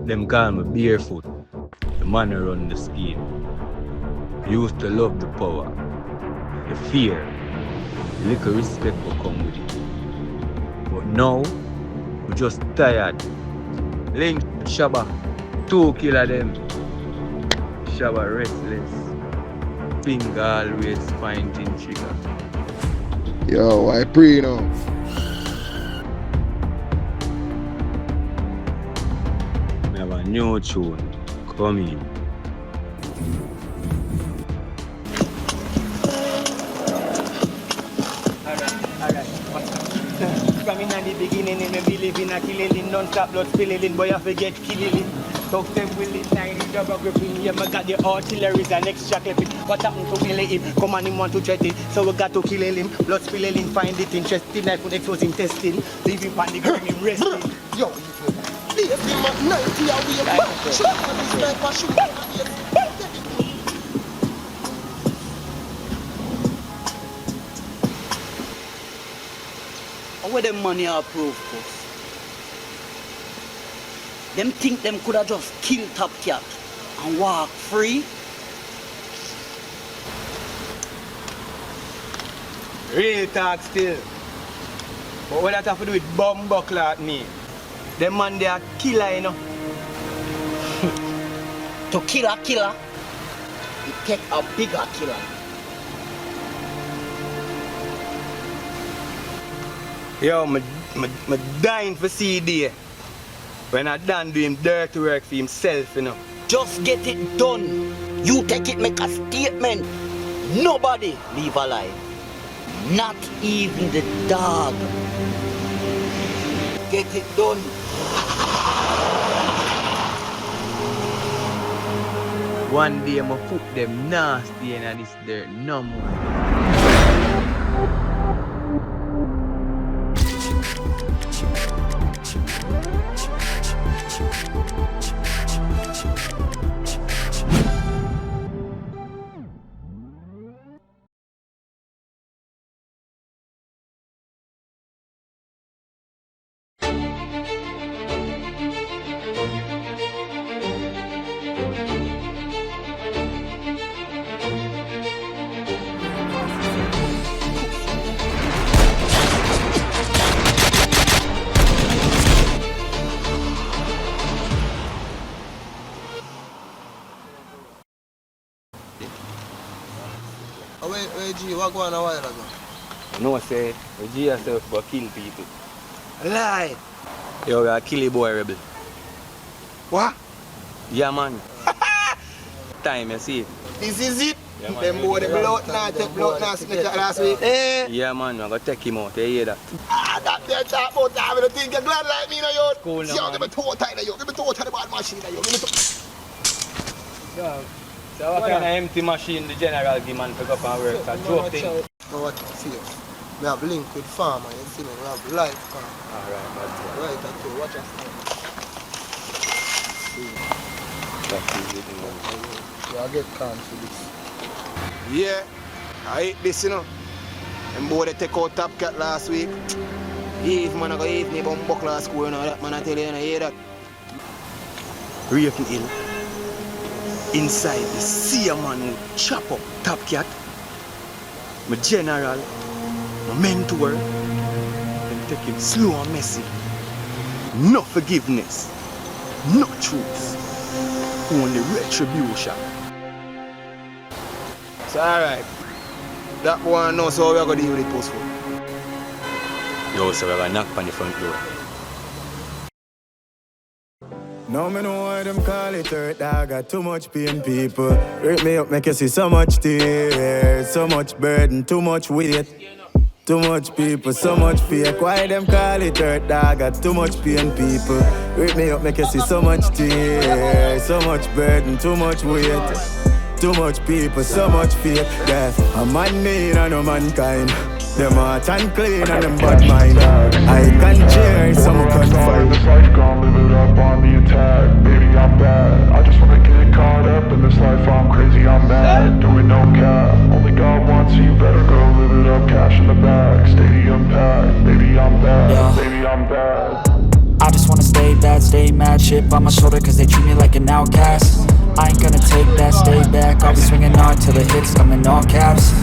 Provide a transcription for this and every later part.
Them call me Bearfoot, the man who run the scheme. Used to love the power, the fear, the little respect will come with it. But now, we just tired. Lynx, Shabba, 2 killer them. Shabba restless, finger always finding trigger. Yo, I pray now. We have a new tune coming. Alright. From in the beginning, we believe in a killing, non-stop blood spilling, boy, I forget killing. Talk them willing, 90 double gripping. Yeah, I got the artilleries and extra clipping. What happened to kill him? Come on, him want to threat it. So we got to kill him. Blood spilling, find it interesting. Knife would expose him testing. Leave him on the ground, him resting. Yo, leave him at 90 away back. Shoot on this sniper, shoot on this. Where them money are approved, boss? Them think them could have just killed Top Cat and walk free? Real talk still. But what that have to do with bomb buckler at me? Them man they are killer, you know. To kill a killer, it take a bigger killer. Yo, me dying for CD. When I done doing dirty work for himself, you know. Just get it done. You take it, make a statement. Nobody leave alive. Not even the dog. Get it done. One day I'ma put them nasty in this dirt no more. Wait, G, what going on a while ago? No, say, we G yourself but kill people. Lie! Yo, we are kill a boy rebel. What? Yeah, man. Time, you see. This is it? Yeah, man. Them boy, the blood now, take blood now, signature last week. Eh? Yeah, man, we're going to take him out. You hear that? Ah, that they talk about that. I don't think you're glad like me, no, yo. Cool, no, Yo, man. give me toe tight, yo. Give me toe tight, the bad machine, yo. Give me toe. So what kind of empty machine the general give man to go up and work? A joke thing? No, what? See you. We have link with farmer, you see me? We have live farm. Alright, that's it. Right, that's it. Watch us. That's easy, you know. Yeah, I get calm for this. Yeah, I hate this, you know. Them boy they take out Top Cat last week. If man I go eat me bum buckler school, you know that man I tell you, you know, hear that. Raven Hill. Inside the sea man who chop up Top Cat. My general, my mentor, them take him slow and messy. No forgiveness, no truth, only retribution. So alright. That one knows how we are going to deal with it postful. Yo, so we're gonna knock on the front door. No, me know why them call it hurt, I got too much pain, people. Hurt me up, make you see so much tears, so much burden, too much weight. Too much people, so much fake. Why them call it hurt, I got too much pain, people. Hurt me up, make you see so much tears, so much burden, too much weight. Too much people, so much fake. Yeah, a man mean and no mankind. Them heart unclean and them bad mind. I can cheer some confine. This life gone, live it up on the attack. Baby, I'm bad. I just wanna get caught up in this life. I'm crazy, I'm mad. Doing no cap. Only God wants you, better go live it up. Cash in the bag, stadium packed. Baby, I'm bad. Baby, I'm bad. I just wanna stay bad, stay mad, chip on my shoulder cause they treat me like an outcast. I ain't gonna take that, stay back, I'll be swinging hard till the hits come in all caps.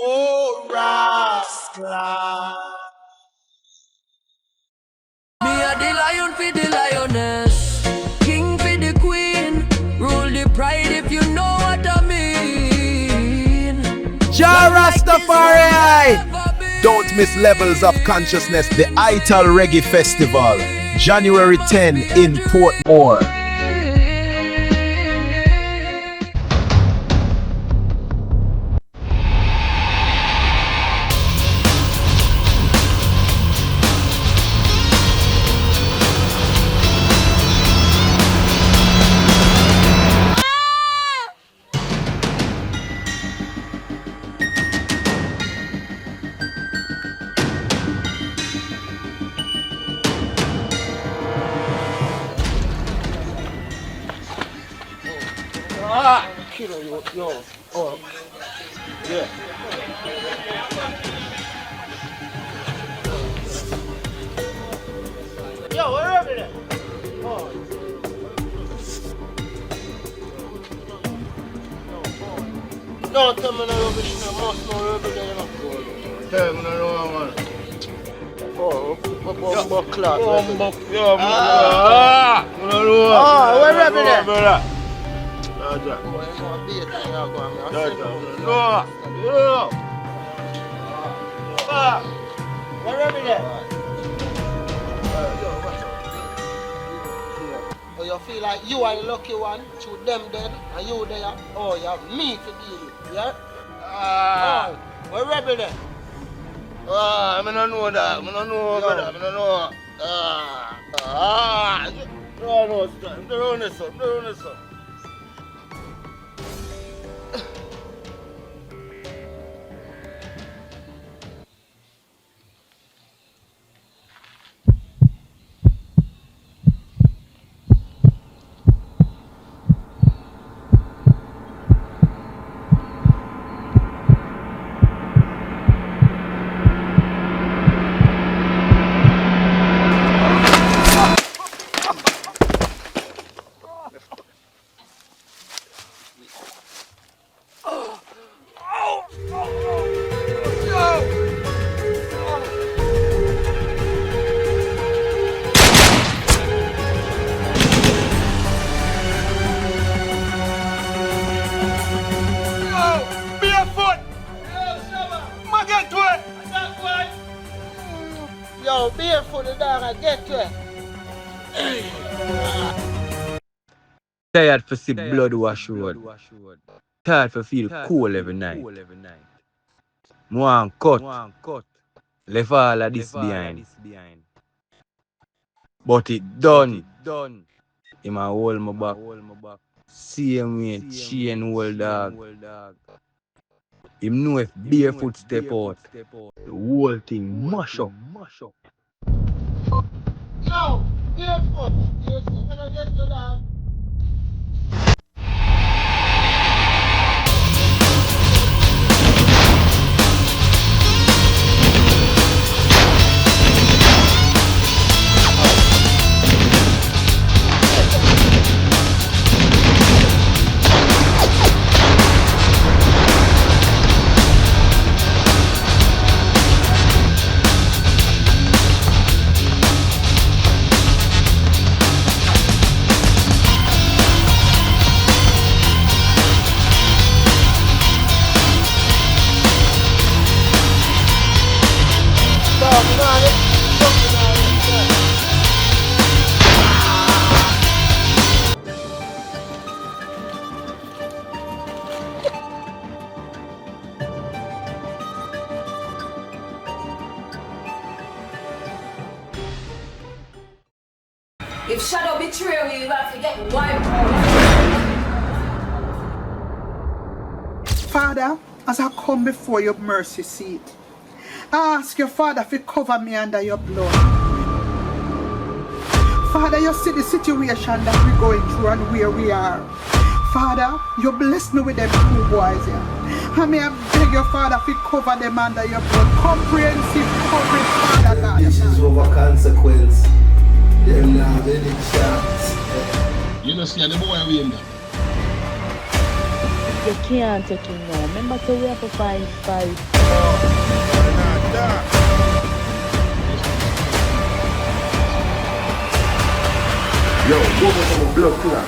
Oh, rascal. Me a the lion for the lioness, king for the queen, rule the pride if you know what I mean. Ja Rastafari! Don't miss Levels of Consciousness, the Ital Reggae Festival, January 10 in Portmore. Killer, yo. Oh. Yeah. Yo, where are they? Oh. No, tell me no rubbish, no must no rubbish there, you know. Tell me no man. Oh, what clock? Yo, man. Oh, where are they? Oh, you feel like you are the lucky one, to them dead, and you there, oh, you have me to deal with, yeah? Oh, where rebel there? I don't know that, I don't know, brother, I don't know. Don't know, son. Yo, Bearfoot the dog, I get to it. Tired for see blood wash road. Tired for feel cool every night. One cut. Left all of this behind. But it done. Him a hold my back. Same way chain hold dog. Him know if Bearfoot step out, the whole thing mash up. Yo, Bearfoot, you see when I get to that? If shadow betray you, you have to get wiped out. Father, as I come before your mercy seat, I ask your Father to cover me under your blood. Father, you see the situation that we're going through and where we are. Father, you bless me with them two boys here. I may I beg your Father to cover them under your blood. Comprehensive coverage, Father God. This is over consequence. Them not have any chance. You know, see the boy we in there. You can't take him now. Remember to we have to fight. Yo, go for some blood clot.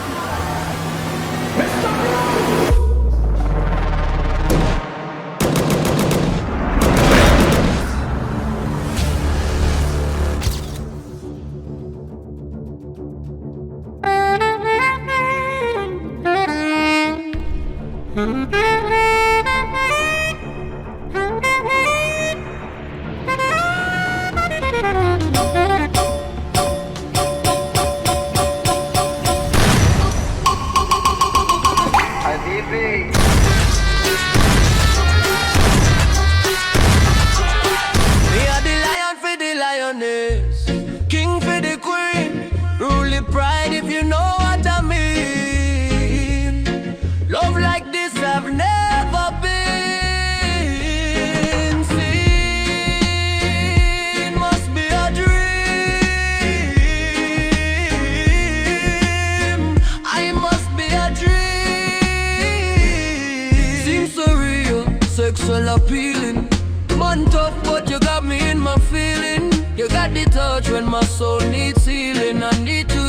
Sexual appealing, man tough, but you got me in my feeling. You got the touch when my soul needs healing. I need to